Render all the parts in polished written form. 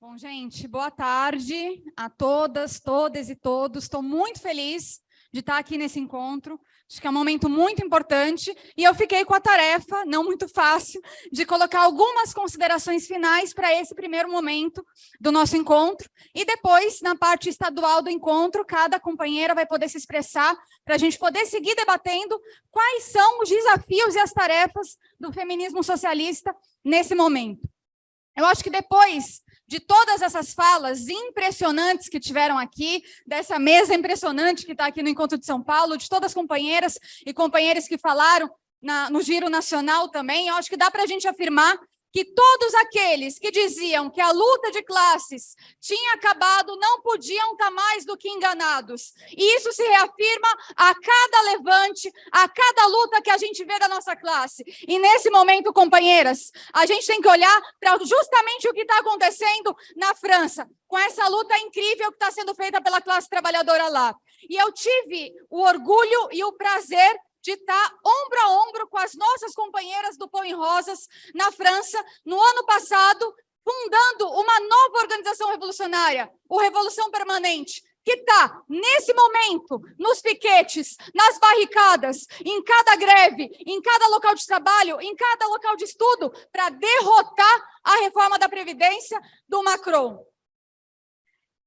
Bom, gente, boa tarde a todas, todas e todos. Estou muito feliz de estar aqui nesse encontro. Acho que é um momento muito importante e eu fiquei com a tarefa, não muito fácil, de colocar algumas considerações finais para esse primeiro momento do nosso encontro. E depois, na parte estadual do encontro, cada companheira vai poder se expressar para a gente poder seguir debatendo quais são os desafios e as tarefas do feminismo socialista nesse momento. Eu acho que depois de todas essas falas impressionantes que tiveram aqui, dessa mesa impressionante que está aqui no Encontro de São Paulo, de todas as companheiras e companheiros que falaram no Giro Nacional também, eu acho que dá para a gente afirmar que todos aqueles que diziam que a luta de classes tinha acabado não podiam estar mais do que enganados. E isso se reafirma a cada levante, a cada luta que a gente vê da nossa classe. E nesse momento, companheiras, a gente tem que olhar para justamente o que está acontecendo na França, com essa luta incrível que está sendo feita pela classe trabalhadora lá. E eu tive o orgulho e o prazer de estar ombro a ombro com as nossas companheiras do Pão em Rosas, na França, no ano passado, fundando uma nova organização revolucionária, o Revolução Permanente, que está, nesse momento, nos piquetes, nas barricadas, em cada greve, em cada local de trabalho, em cada local de estudo, para derrotar a reforma da Previdência do Macron.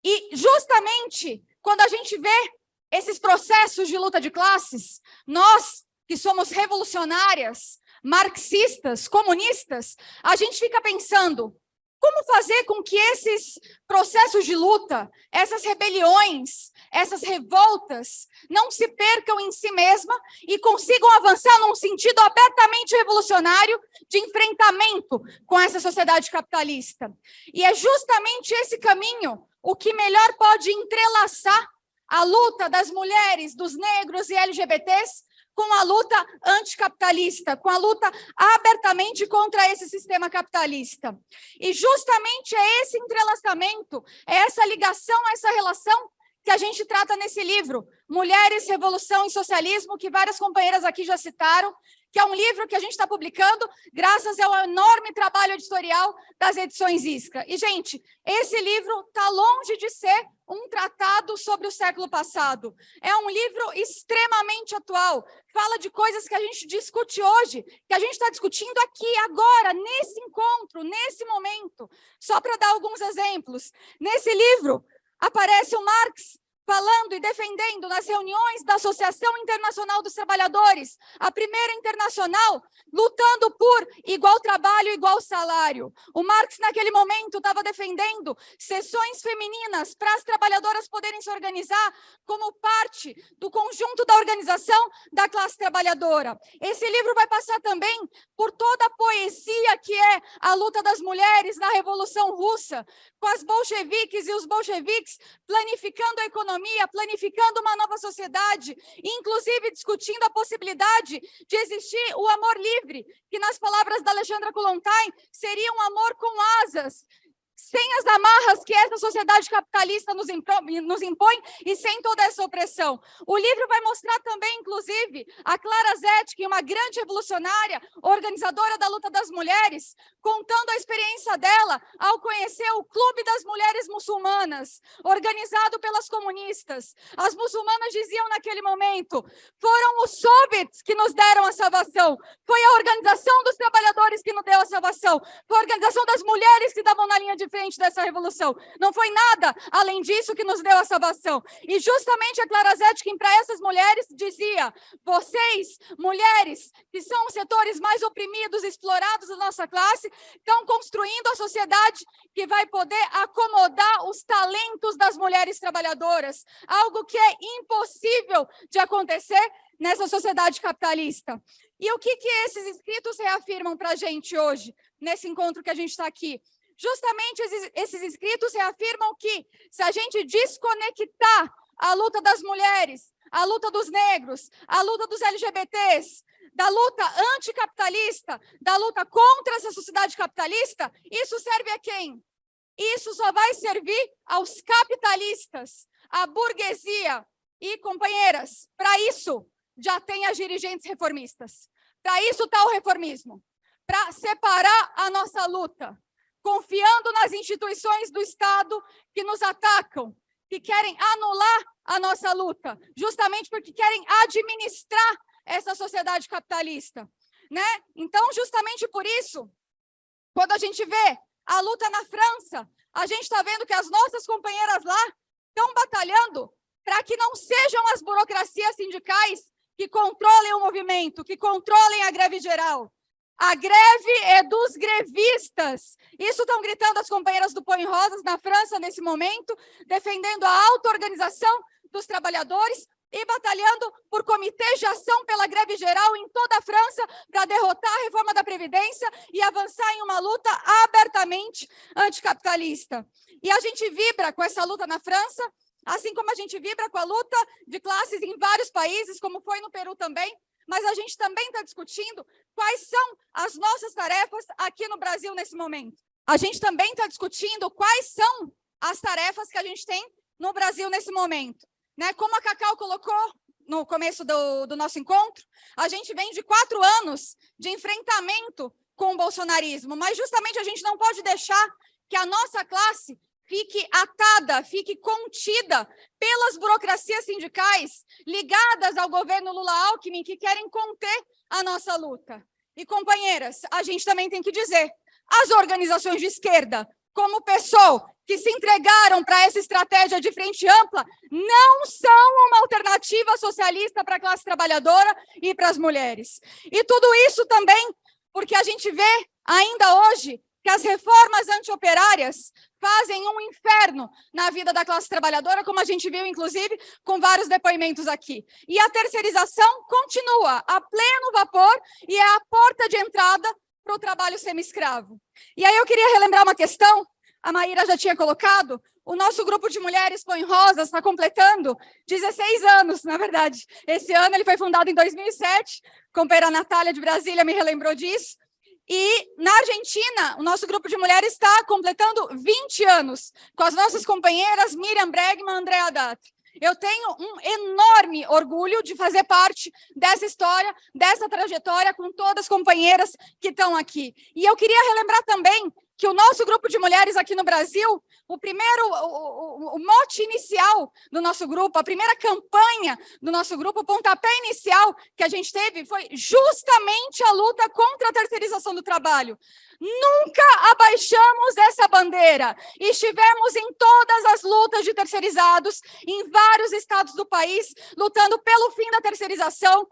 E, justamente, quando a gente vê esses processos de luta de classes, nós que somos revolucionárias, marxistas, comunistas, a gente fica pensando como fazer com que esses processos de luta, essas rebeliões, essas revoltas, não se percam em si mesma e consigam avançar num sentido abertamente revolucionário de enfrentamento com essa sociedade capitalista. E é justamente esse caminho o que melhor pode entrelaçar a luta das mulheres, dos negros e LGBTs com a luta anticapitalista, com a luta abertamente contra esse sistema capitalista. E justamente é esse entrelaçamento, é essa ligação, essa relação que a gente trata nesse livro, Mulheres, Revolução e Socialismo, que várias companheiras aqui já citaram, que é um livro que a gente está publicando graças ao enorme trabalho editorial das edições Isca. E, gente, esse livro está longe de ser um tratado sobre o século passado. É um livro extremamente atual, fala de coisas que a gente discute hoje, que a gente está discutindo aqui, agora, nesse encontro, nesse momento. Só para dar alguns exemplos. Nesse livro, aparece o Marx falando e defendendo nas reuniões da Associação Internacional dos Trabalhadores, a primeira internacional, lutando por igual trabalho, igual salário. O Marx, naquele momento, estava defendendo sessões femininas para as trabalhadoras poderem se organizar como parte do conjunto da organização da classe trabalhadora. Esse livro vai passar também por toda a poesia que é a luta das mulheres na Revolução Russa, com as bolcheviques e os bolcheviques planificando a economia, planificando uma nova sociedade, inclusive discutindo a possibilidade de existir o amor livre, que nas palavras da Alexandra Kollontai seria um amor com asas, sem as amarras que essa sociedade capitalista nos impõe e sem toda essa opressão. O livro vai mostrar também, inclusive, a Clara Zetkin, uma grande revolucionária, organizadora da luta das mulheres, contando a experiência dela ao conhecer o Clube das Mulheres Muçulmanas, organizado pelas comunistas. As muçulmanas diziam naquele momento, foram os soviets que nos deram a salvação, foi a organização dos trabalhadores que nos deu a salvação, foi a organização das mulheres que estavam na linha de frente dessa revolução. Não foi nada além disso que nos deu a salvação. E justamente a Clara Zetkin, para essas mulheres, dizia, vocês, mulheres, que são os setores mais oprimidos e explorados da nossa classe, estão construindo a sociedade que vai poder acomodar os talentos das mulheres trabalhadoras, algo que é impossível de acontecer nessa sociedade capitalista. E o que esses escritos reafirmam para a gente hoje, nesse encontro que a gente está aqui? Justamente esses escritos reafirmam que, se a gente desconectar a luta das mulheres, a luta dos negros, a luta dos LGBTs, da luta anticapitalista, da luta contra essa sociedade capitalista, isso serve a quem? Isso só vai servir aos capitalistas, à burguesia. E, companheiras, para isso já tem as dirigentes reformistas. Para isso está o reformismo. Para separar a nossa luta. confiando nas instituições do Estado que nos atacam, que querem anular a nossa luta, justamente porque querem administrar essa sociedade capitalista, né? Então, justamente por isso, quando a gente vê a luta na França, a gente está vendo que as nossas companheiras lá estão batalhando para que não sejam as burocracias sindicais que controlem o movimento, que controlem a greve geral. A greve é dos grevistas. Isso estão gritando as companheiras do Põe Rosas na França nesse momento, defendendo a auto-organização dos trabalhadores e batalhando por comitês de ação pela greve geral em toda a França para derrotar a reforma da Previdência e avançar em uma luta abertamente anticapitalista. E a gente vibra com essa luta na França, assim como a gente vibra com a luta de classes em vários países, como foi no Peru também, mas a gente também está discutindo quais são as nossas tarefas aqui no Brasil nesse momento. A gente também está discutindo quais são as tarefas que a gente tem no Brasil nesse momento. Né? Como a Cacau colocou no começo do nosso encontro, a gente vem de 4 anos de enfrentamento com o bolsonarismo, mas justamente a gente não pode deixar que a nossa classe fique atada, fique contida pelas burocracias sindicais ligadas ao governo Lula-Alckmin, que querem conter a nossa luta. E, companheiras, a gente também tem que dizer, as organizações de esquerda, como o PSOL, que se entregaram para essa estratégia de frente ampla, não são uma alternativa socialista para a classe trabalhadora e para as mulheres. E tudo isso também porque a gente vê ainda hoje que as reformas antioperárias fazem um inferno na vida da classe trabalhadora, como a gente viu, inclusive, com vários depoimentos aqui. E a terceirização continua a pleno vapor e é a porta de entrada para o trabalho semi-escravo. E aí eu queria relembrar uma questão, a Maíra já tinha colocado, o nosso grupo de mulheres Põe Rosas está completando 16 anos, na verdade. Esse ano ele foi fundado em 2007, a companheira Natália de Brasília me relembrou disso. E na Argentina, o nosso grupo de mulheres está completando 20 anos, com as nossas companheiras Miriam Bregman e Andrea Datri. Eu tenho um enorme orgulho de fazer parte dessa história, dessa trajetória, com todas as companheiras que estão aqui. E eu queria relembrar também que o nosso grupo de mulheres aqui no Brasil, o mote inicial do nosso grupo, a primeira campanha do nosso grupo, o pontapé inicial que a gente teve foi justamente a luta contra a terceirização do trabalho. Nunca abaixamos essa bandeira. Estivemos em todas as lutas de terceirizados, em vários estados do país, lutando pelo fim da terceirização,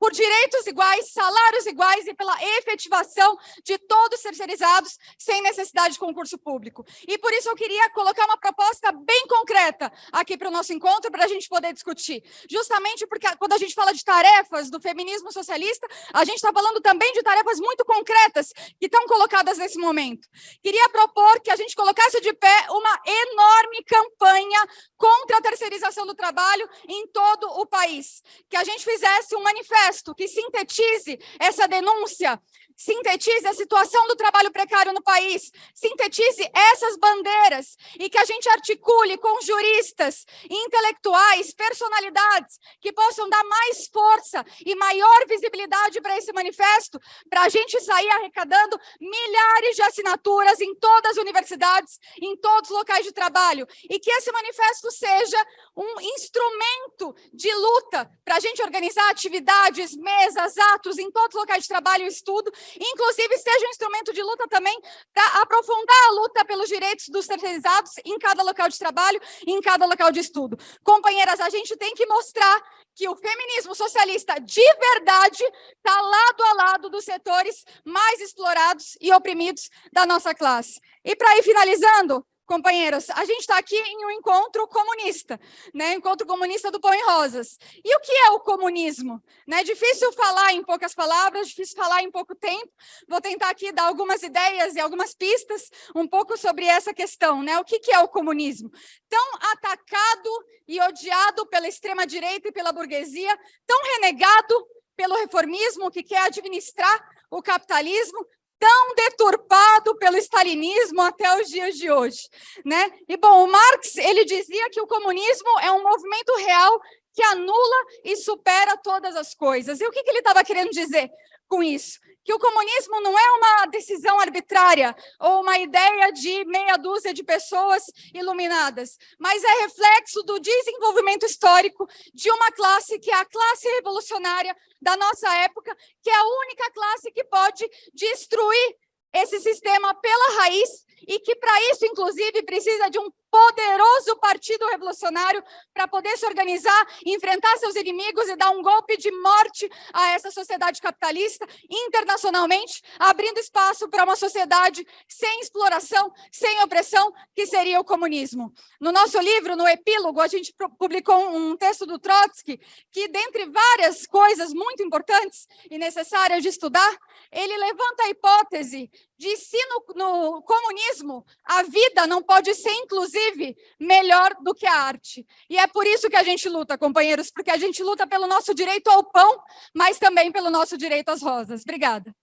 por direitos iguais, salários iguais e pela efetivação de todos os terceirizados sem necessidade de concurso público. E por isso eu queria colocar uma proposta bem concreta aqui para o nosso encontro, para a gente poder discutir. Justamente porque quando a gente fala de tarefas do feminismo socialista, a gente está falando também de tarefas muito concretas que estão colocadas nesse momento. Queria propor que a gente colocasse de pé uma enorme campanha contra a terceirização do trabalho em todo o país. Que a gente fizesse um manifesto que sintetize essa denúncia, sintetize a situação do trabalho precário no país, sintetize essas bandeiras e que a gente articule com juristas, intelectuais, personalidades que possam dar mais força e maior visibilidade para esse manifesto, para a gente sair arrecadando milhares de assinaturas em todas as universidades, em todos os locais de trabalho, e que esse manifesto seja um instrumento de luta para a gente organizar atividades, mesas, atos em todos os locais de trabalho e estudo, inclusive seja um instrumento de luta também para aprofundar a luta pelos direitos dos terceirizados em cada local de trabalho, em cada local de estudo. Companheiras, a gente tem que mostrar que o feminismo socialista de verdade está lado a lado dos setores mais explorados e oprimidos da nossa classe. E para ir finalizando, companheiras, a gente está aqui em um encontro comunista, né? Encontro comunista do Pão em Rosas. E o que é o comunismo? Né? Difícil falar em poucas palavras, difícil falar em pouco tempo. Vou tentar aqui dar algumas ideias e algumas pistas um pouco sobre essa questão, né? O que é o comunismo? Tão atacado e odiado pela extrema-direita e pela burguesia, tão renegado pelo reformismo que quer administrar o capitalismo, tão deturpado pelo stalinismo até os dias de hoje, né? E, bom, o Marx, ele dizia que o comunismo é um movimento real que anula e supera todas as coisas. E o que ele estava querendo dizer? com isso? Que o comunismo não é uma decisão arbitrária ou uma ideia de meia dúzia de pessoas iluminadas, mas é reflexo do desenvolvimento histórico de uma classe que é a classe revolucionária da nossa época, que é a única classe que pode destruir esse sistema pela raiz e que, para isso, inclusive, precisa de um poderoso partido revolucionário para poder se organizar, enfrentar seus inimigos e dar um golpe de morte a essa sociedade capitalista internacionalmente, abrindo espaço para uma sociedade sem exploração, sem opressão, que seria o comunismo. No nosso livro, no epílogo, a gente publicou um texto do Trotsky que, dentre várias coisas muito importantes e necessárias de estudar, ele levanta a hipótese de se no comunismo a vida não pode ser, inclusive, melhor do que a arte. E é por isso que a gente luta, companheiros, porque a gente luta pelo nosso direito ao pão, mas também pelo nosso direito às rosas. Obrigada.